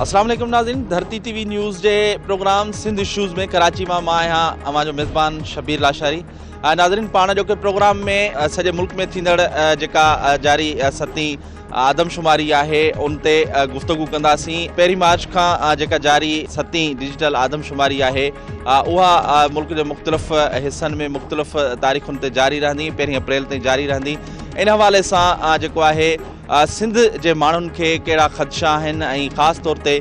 अस्सलाम वालेकुम नाज़रीन, धरती टीवी न्यूज़ जे प्रोग्राम सिंध इशूज़ में कराची मां आहियां अवां जो मेज़बान शबीर लाशारी। नाज़रीन, पाण जो के प्रोग्राम में सॼे मुल्क में थींदड़ जेका जारी सती आदमशुमारी आहे उन ते गुफ़्तगू कंदासीं। 1 मार्च खां जेका जारी सती डिजिटल आदमशुमारी आहे उहा मुल्क जे मुख़्तलिफ़ हिस्सनि में मुख़्तलिफ़ तारीख़ुनि ते जारी रहंदी, 1 अप्रैल ताईं जारी रहंदी। इन हवाले सां जेको आहे सिंध जे माण्हुनि खे कहिड़ा ख़दशा आहिनि ऐं ख़ासि तौर ते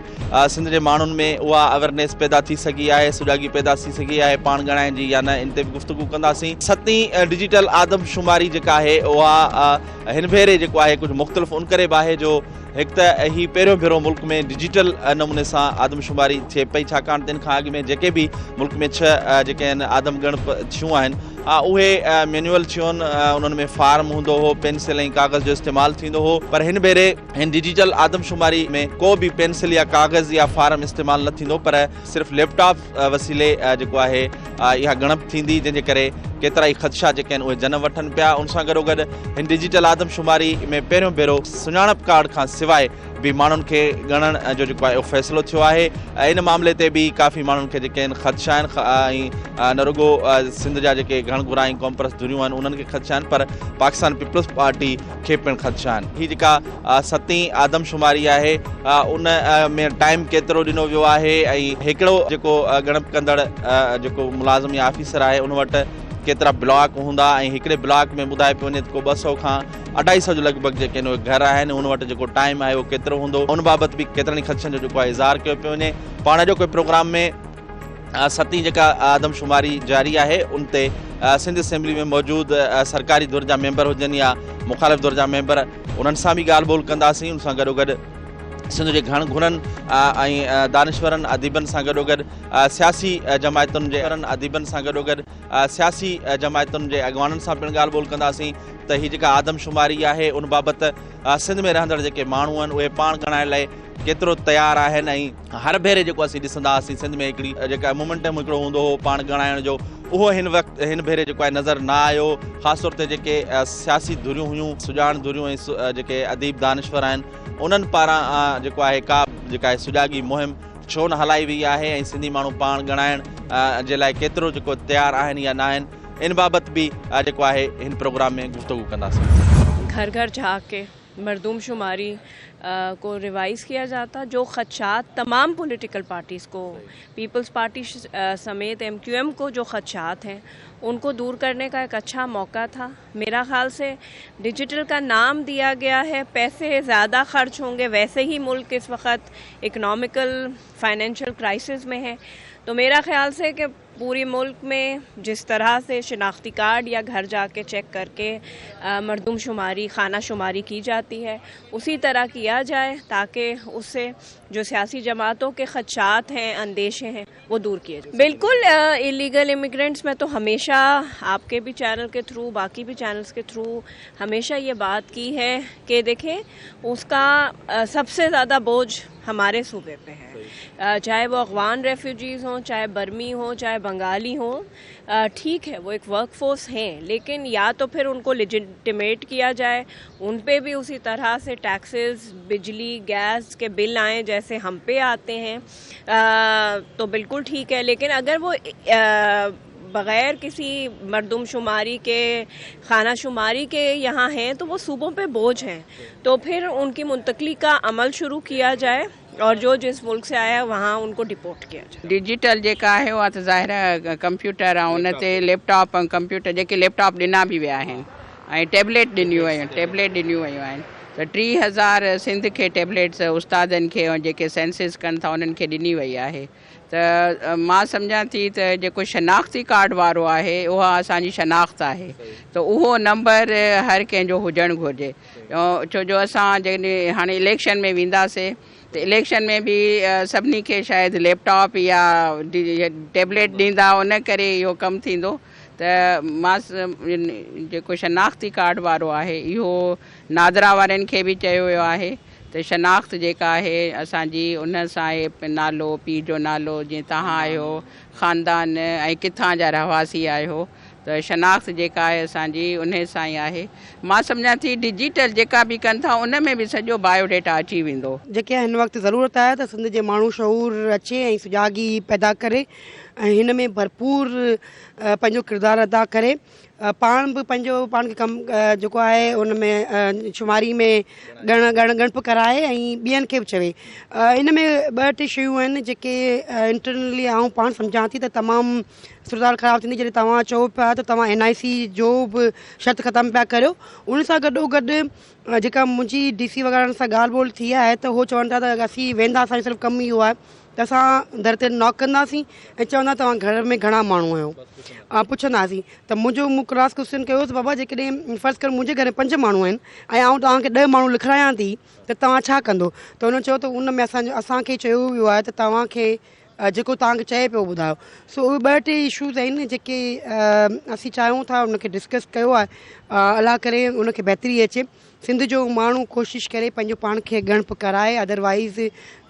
सिंध जे माण्हुनि में उहा अवेयरनेस पैदा थी सघी आहे, सुजागी पैदा थी सघी आहे पाण ॻणाइण जी या न, इन ते बि गुफ़्तगू कंदासीं। सती डिजिटल आदमशुमारी जेका आहे उहा हिन भेरे जेको आहे कुझु मुख़्तलिफ़ उन करे बि आहे जो हिकु त ही पहिरियों भेरो मुल्क में डिजिटल नमूने सां आदमशुमारी थिए पई, छाकाणि तिन खां अॻु में जेके बि मुल्क में 6 जेके आहिनि आदमगण थियूं आहिनि उहे मैनुअल थियूं आहिनि, उन्हनि में फार्म हूंदो हो, पेंसिल ऐं कागज़ जो इस्तेमालु थींदो हो। पर हिन भेरे हिन डिजिटल आदमशुमारी में को बि पेंसिल या कागज़ या फार्म इस्तेमालु न थींदो, पर सिर्फ़ु लैपटॉप वसीले जेको आहे इहा ॻणप थींदी, जंहिंजे करे केतिरा ई ख़दशा जेके आहिनि उहे जनम वठनि पिया। उन सां गॾोगॾु हिन डिजिटल आदमशुमारी में पहिरियों भेरो सुञाणप कार्ड खां सवाइ बि माण्हुनि खे ॻणण जो जेको आहे उहो फ़ैसिलो थियो आहे। इन मामले ते बि काफ़ी माण्हुनि खे जेके आहिनि ख़दशा आहिनि ऐं न रुॻो सिंध जा जेके घण घुरा ऐं कॉम्प्रेस धुरियूं आहिनि उन्हनि खे ख़दशा आहिनि, पर पाकिस्तान पीपल्स पार्टी खे पिणु ख़दशा आहिनि। हीअ जेका सती आदमशुमारी आहे उन में टाइम केतिरो ॾिनो वियो आहे ऐं हिकिड़ो जेको ॻणप कंदड़ जेको मुलाज़िम या ऑफिसर आहे उन वटि केतिरा ब्लॉक हूंदा ऐं हिकिड़े ब्लॉक में ॿुधाए पियो वञे त को 200 खां 250 जो लॻभॻि जेके आहिनि उहे घर आहिनि, उन वटि जेको टाइम आहे उहो केतिरो हूंदो, उन बाबति बि केतिरनि ई ख़दशनि जो जेको आहे इज़हार कयो पियो वञे। पाण जो कोई प्रोग्राम में सती जेका आदमशुमारी जारी आहे उन ते सिंध असेंबली में मौजूदु सरकारी दौर जा मेंबर हुजनि या मुख़ालिफ़ दौर जा मेंबर, उन्हनि सां बि ॻाल्हि ॿोल कंदासीं। उन सां गॾोगॾु सिंध जे घण घुरनि ऐं दानिश्वरनि अदीबनि सां गॾोगॾु सियासी जमायतुनि जे अदीबनि सां गॾोगॾु सियासी जमायतुनि जे अॻवाननि सां पिणु ॻाल्हि ॿोल कंदासीं त हीअ जेका आदमशुमारी आहे उन बाबति सिंध में रहंदड़ जेके माण्हू आहिनि उहे पाण ॻणाइण लाइ केतिरो तयारु आहिनि ऐं हर भेरे जेको असीं ॾिसंदा हुआसीं सिंध में हिकिड़ी जेका मोमेंटम हिकिड़ो हूंदो हो पाण ॻणाइण जो, उहो हिन भेरे जेको आहे नज़र न आयो। ख़ासि तौर ते जेके सियासी धुरियूं हुयूं, सुजाण धुरियूं ऐं जेके अदीब दानिश्वर आहिनि उन्हनि पारां जेको आहे का जेका आहे सुजागी मुहिम छो न हलाई वई आहे ऐं सिंधी माण्हू पाण ॻणाइण जे लाइ केतिरो जेको तयारु आहिनि या न आहिनि, इन बाबति बि जेको आहे हिन प्रोग्राम में गुफ़्तगू कंदासीं। घर घर जाके मरदूमशुमारी को रिवाइज़ किया जाता, जो ख़दशात तमाम पॉलिटिकल पार्टीज़ को, पीपल्स पार्टी समेत MQM को जो ख़दशात हैं उनको दूर करने का एक अच्छा मौका था। मेरा ख़्याल से डिजिटल का नाम दिया गया है, पैसे ज़्यादा खर्च होंगे, वैसे ही मुल्क इस वक्त इकनॉमिकल फाइनेंशियल क्राइसिस में है, तो मेरा ख़्याल से कि पूरी मुल्क में जिस तरह से शिनाख्ती कार्ड या घर जाके चेक करके मरदूमशुमारी खाना शुमारी की जाती है उसी तरह किया जाए, ताकि उससे जो सियासी जमातों के ख़दशात हैं, अंदेशे हैं, वो दूर किए जाए। बिल्कुल इलीगल इमिग्रेंट्स में तो हमेशा आपके भी चैनल के थ्रू, बाकी भी चैनल्स के थ्रू हमेशा ये बात की है कि देखें उसका सबसे ज़्यादा बोझ हमारे सूबे पे है, चाहे वो अफगान रेफ्यूजीज़ हों, चाहे बर्मी हों, चाहे बंगाली हों। ठीक है वो एक वर्क फोर्स हैं, लेकिन या तो फिर उनको लेजिटिमेट किया जाए, उन पे भी उसी तरह से टैक्सेस, बिजली गैस के बिल आएँ जैसे हम पे आते हैं, तो बिल्कुल ठीक है। लेकिन अगर वो बग़ैर किसी मरदूमशुमारी के, खाना शुमारी के यहाँ हैं तो वो सूबों पे बोझ हैं, तो फिर उनकी मुंतकली का अमल शुरू किया जाए और जो जिस मुल्क से आया वहाँ उनको डिपोर्ट किया जाए। डिजिटल जेका आहे उहा त ज़ाहिर कंप्यूटर ऐं उन ते लैपटॉप ऐं कंप्यूटर जेके लैपटॉप ॾिना बि विया आहिनि ऐं टैबलेट ॾिनियूं वयूं आहिनि, त 30,000 सिंध खे टैबलेट्स उस्तादनि खे ऐं जेके सेंसिस कनि था उन्हनि खे ॾिनी वई आहे। त मां सम्झां थी त जेको शनाख्ती कार्ड वारो आहे उहा असांजी शनाख्त आहे, त उहो नंबर हर कंहिंजो हुजणु घुरिजे, छो जो असां जॾहिं हाणे इलेक्शन में वेंदासीं त इलेक्शन में बि सभिनी खे शायदि लैपटॉप या टैबलेट ॾींदा, उन करे इहो कमु थींदो। त मां जेको शनाख्ती कार्ड वारो आहे इहो नादरा वारनि खे बि चयो वियो आहे त शनाख्त जेका आहे असांजी उन सां आहे नालो, पीउ जो नालो, जीअं तव्हां आहियो, ख़ानदान ऐं किथां जा रहवासी आहियो, त शनाख़्त जेका आहे असांजी उन सां ई आहे। मां सम्झां थी डिजिटल जेका बि कनि था उन में बि सॼो बायोडेटा अची वेंदो। जेके हिन वक़्तु ज़रूरत आहे त सिंध जे माण्हू शऊर अचे ऐं सुजागी पैदा करे ऐं हिन में भरपूर पंहिंजो किरदारु अदा करे पाण बि पंहिंजो पाण खे कमु जेको आहे उन में शुमारी में ॻणप कराए ऐं ॿियनि खे बि चवे। इन में ॿ टे शयूं आहिनि जेके इंटरनली आउं पाण सम्झां थी त तमामु सुरदार ख़राबु थींदी। जॾहिं तव्हां चओ पिया त तव्हां NIC जो बि शर्त ख़तमु पिया करियो, उन सां गॾोगॾु जेका मुंहिंजी DC वग़ैरह सां ॻाल्हि ॿोल थी आहे त उहो चवनि था त असीं वेंदा, असांजो सिर्फ़ु कमु इहो आहे त असां दर ते नॉक कंदासीं ऐं चवंदा तव्हां घर में घणा माण्हू आहियो, पुछंदासीं त मूं क्रॉस क्वेश्चन कयोसि बाबा जेकॾहिं फ़र्ज़ु कर मुंहिंजे घर में 5 माण्हू आहिनि ऐं आउं तव्हांखे 10 माण्हू लिखायां थी त तव्हां छा कंदो? त हुन चयो त उन में असांखे चयो वियो आहे त तव्हांखे जेको तव्हांखे चए पियो ॿुधायो। सो उहे 2 टे इशूज़ आहिनि जेके असीं चाहियूं था उनखे डिस्कस कयो आहे, अलाह करे उनखे बहितरी अचे। सिंध जो माण्हू कोशिशि करे पंहिंजो पाण खे ॻणप कराए, अदरवाइज़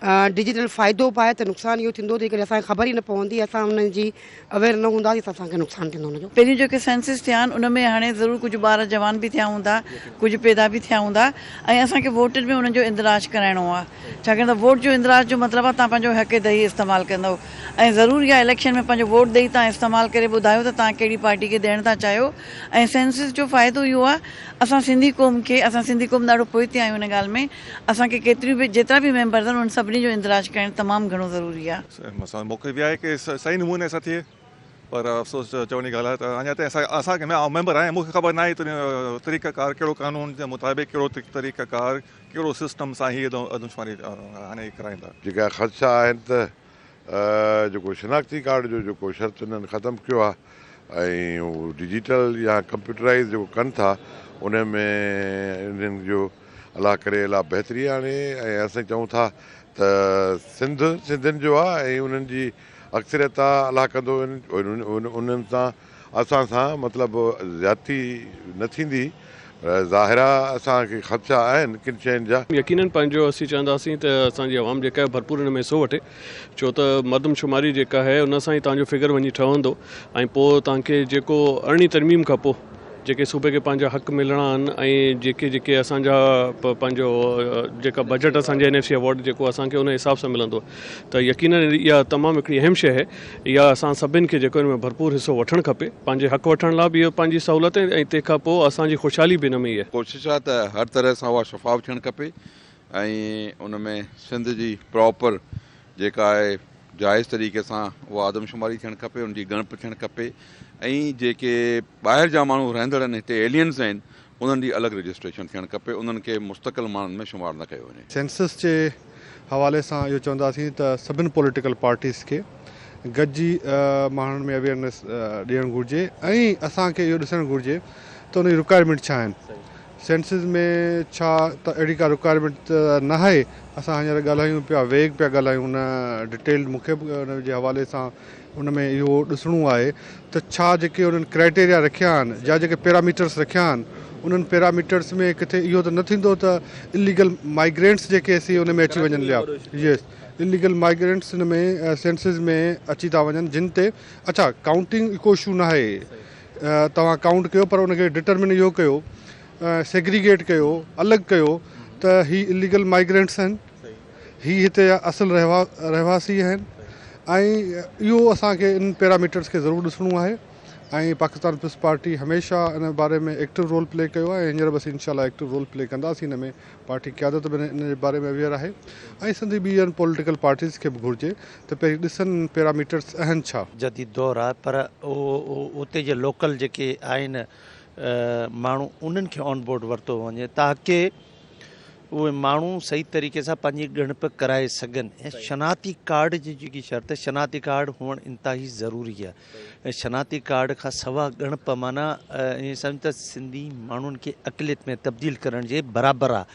डिजिटल फ़ाइदो पाए त नुक़सानु इहो थींदो जेकॾहिं असांखे ख़बर ई न पवंदी, असां उन्हनि जी अवेयर न हूंदासीं त असांखे नुक़सानु थींदो हुनजो। पहिरीं जेके सेंसिस थिया आहिनि उन में हाणे ज़रूरु कुझु ॿार जवान बि थिया हूंदा, कुझु पैदा बि थिया हूंदा ऐं असांखे वोटनि में उन्हनि जो इंदिराज कराइणो आहे। छाकाणि त वोट जो इंदिराज जो मतिलबु आहे तव्हां पंहिंजो हक़ दही इस्तेमालु कंदव ऐं ज़रूरी आहे इलेक्शन में पंहिंजो वोट ॾेई तव्हां इस्तेमालु करे ॿुधायो त तव्हां कहिड़ी पार्टी खे ॾियणु था चाहियो। ऐं सेंसिस जो फ़ाइदो इहो आहे असां सिंधी क़ौम ॾाढो पोइते आहियूं हिन ॻाल्हि में। असांखे केतिरियूं बि जेतिरा बि मेंबर्स आहिनि उन सभिनी जो इंदिराज करणु तमामु घणो ज़रूरी आहे। मूंखे बि आहे की सही नमूने सां थिए, पर अफ़सोस चवण जी ॻाल्हि आहे त अञा ताईं असांखे मेंबर आहियां, मूंखे ख़बर न आहे तरीक़ाकार कहिड़ो कानून जे मुताबिक़ कहिड़ो तरीक़ाकार कहिड़ो सिस्टम सां हीअ आदमशुमारी हाणे कराईंदा। जेका ख़दशा आहिनि त जेको शिनाख्ती कार्ड जो जेको शर्त उन्हनि ख़तमु कयो आहे ऐं उहो डिजिटल या कंप्यूटराइज़ जेको कनि था उन में इन्हनि जो अलाह करे अलाह बहितरी आणे ऐं असां चऊं था त सिंधियुनि जो आहे ऐं उन्हनि जी अक्सरियत आहे, अलाह कंदो उन्हनि सां असां सां मतिलबु ज़्यादती न थींदी। ज़ाहिर आहे असांखे ख़दशा आहिनि किन शयुनि जा। यकीनन पंहिंजो असीं चवंदासीं त असांजी आवाम जेका आहे भरपूर हिन में हिसो वठे, छो त मर्दमशुमारी जेका आहे उन सां ई तव्हांजो फिगर वञी ठहंदो ऐं पोइ तव्हांखे जेको अरिड़हीं तरमीम खां पोइ जेके सूबे खे पंहिंजा हक़ मिलणा आहिनि ऐं जेके असांजा पंहिंजो जेका बजट असांजे NFC अवॉर्ड जेको असांखे उन हिसाब सां मिलंदो त यकीनन इहा तमामु हिकिड़ी अहम शइ आहे। इहा असां सभिनि खे जेको हिन में भरपूर हिसो वठणु खपे, पंहिंजे हक़ वठण लाइ बि इहो पंहिंजी सहूलियत ऐं तंहिंखां पोइ असांजी ख़ुशहाली बि हिन में ई आहे। कोशिशि आहे त हर तरह सां उहा शफ़ाफ़ थियणु खपे ऐं उन में सिंध जी प्रॉपर जेका आहे जाइज़ तरीक़े सां उहा आदमशुमारी थियणु खपे, उनजी ॻणप थियणु खपे ऐं जेके ॿाहिरि जा माण्हू रहंदड़ आहिनि हिते एलियंस आहिनि उन्हनि जी अलॻि रजिस्ट्रेशन थियणु खपे, उन्हनि खे मुस्तक़िल माण्हुनि में शुमार न कयो वञे। सेंसस जे हवाले सां इहो चवंदासीं त सभिनी पॉलिटिकल पार्टीज़ खे गॾिजी माण्हुनि में अवेयरनेस ॾियणु घुरिजे ऐं असांखे इहो ॾिसणु घुरिजे त उनजी रिक्वायरमेंट छा आहिनि। सेंसिस में छा त अहिड़ी का रिक्वायरमेंट त न आहे। असां हींअर ॻाल्हायूं पिया वेग पिया ॻाल्हायूं उन डिटेल, मूंखे बि उन जे हवाले सां उन में इहो ॾिसणो आहे त छा जेके उन्हनि क्राइटेरिया रखिया आहिनि या जेके पैरामीटर्स रखिया आहिनि उन्हनि पैरामीटर्स में किथे इहो त न थींदो त इलीगल माइग्रेंट्स जेके असीं उन में अची वञनि लिया। यस, इलीगल माइग्रेंट्स हिन में सेंसिस में अची था वञनि जिन ते अच्छा काउंटिंग को इशू न आहे, तव्हां काउंट कयो पर उनखे डिटरमिन इहो कयो, सेग्रीगेट कयो, अलॻि कयो त ही इलीगल माइग्रेंट्स आहिनि, ही हिते असुल रहवासी आहिनि ऐं इहो असांखे इन पैरामीटर्स खे ज़रूरु ॾिसणो आहे ऐं पाकिस्तान पीपल्स पार्टी हमेशह इन बारे में एक्टिव रोल प्ले कयो आहे ऐं हींअर बसि इंशाल्लाह एक्टिव रोल प्ले कंदासीं। हिन में पार्टी क़यादत बि इन जे बारे में अवेयर आहे ऐं सिंधी ॿियनि पॉलिटिकल पार्टीज़ खे बि घुरिजे त पहिरीं ॾिसनि पैरामीटर्स आहिनि छा। जदीद दौर आहे पर उते जे लोकल जेके आहिनि माण्हू उन्हनि खे ऑन बोर्ड वरितो वञे ताकी उहे माण्हू सही तरीक़े सां पंहिंजी ॻणप कराए सघनि। ऐं शनाती कार्ड जी जेकी शर्त आहे, शनाती कार्ड हुअणु इंतिहाई ज़रूरी आहे ऐं शनाती कार्ड खां सवा ॻणप माना ईअं सम्झ त सिंधी माण्हुनि खे अक़लियत में तब्दील करण जे बराबरि आहे।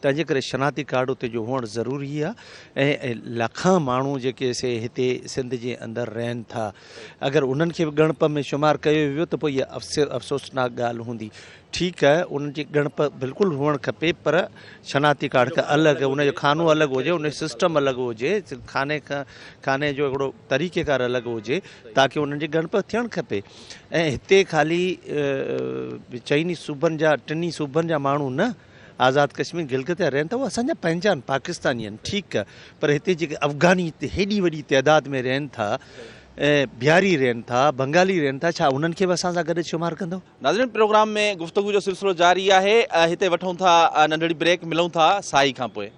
तंहिंजे करे शनाती कार्ड उते जो हुअणु ज़रूरी आहे ऐं लखां माण्हू जेके से हिते सिंध जे अंदरि रहनि था अगरि उन्हनि खे बि ॻणप में शुमारु कयो वियो त पोइ इहा अफ़सोसनाक ॻाल्हि हूंदी ठीकु आहे उन्हनि जी ॻणप बिल्कुलु हुअणु खपे पर शनाती कार्ड खां अलॻि उनजो खानो अलॻि हुजे उन जो सिस्टम अलॻि हुजे खाने जो हिकिड़ो तरीक़ेकार अलॻि हुजे ताकी उन्हनि जी ॻणप थियणु खपे ऐं हिते ख़ाली चइनी सूबनि जा टिनी सूबनि जा माण्हू न आज़ादु कश्मीर गिलगित रहनि था उहे असांजा पंहिंजा आहिनि पाकिस्तानी आहिनि ठीकु आहे पर हिते जेके अफ़गानी हिते हेॾी वॾी तइदाद में रहनि था ऐं बिहारी रहनि था बंगाली रहनि था छा उन्हनि खे बि असां सां गॾु शुमारु कंदो नाज़रीन प्रोग्राम में गुफ़्तगू जो सिलसिलो जारी आहे हिते वठूं था नंढड़ी ब्रेक मिलूं था साई खां पोइ